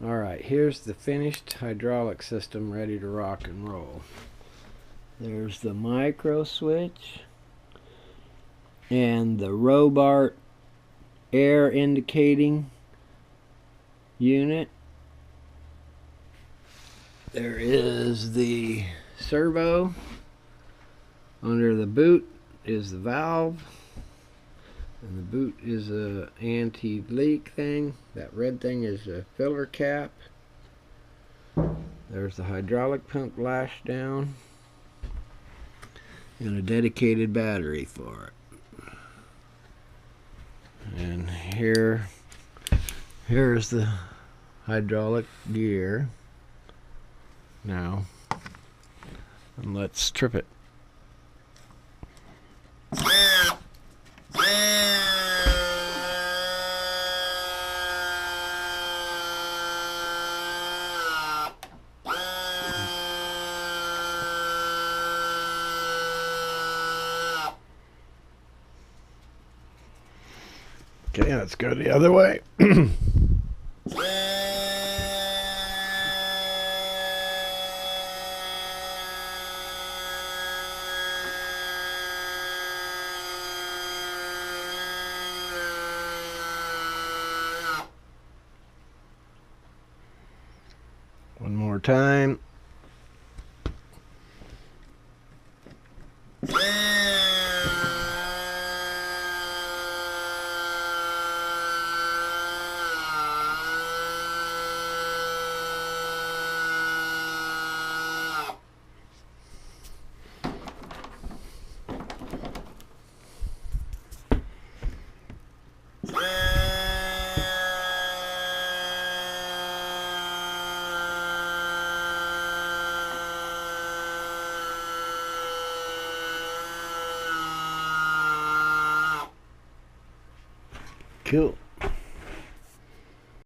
Alright, here's the finished hydraulic system ready to rock and roll. There's the micro switch and the Robart air indicating unit. There is the servo. Under the boot is the valve, and the boot is a anti-leak thing. That red thing is a filler cap. There's the hydraulic pump lash down and a dedicated battery for it. And here's the hydraulic gear. Now, and let's trip it. Okay, let's go the other way. One more time. Cool.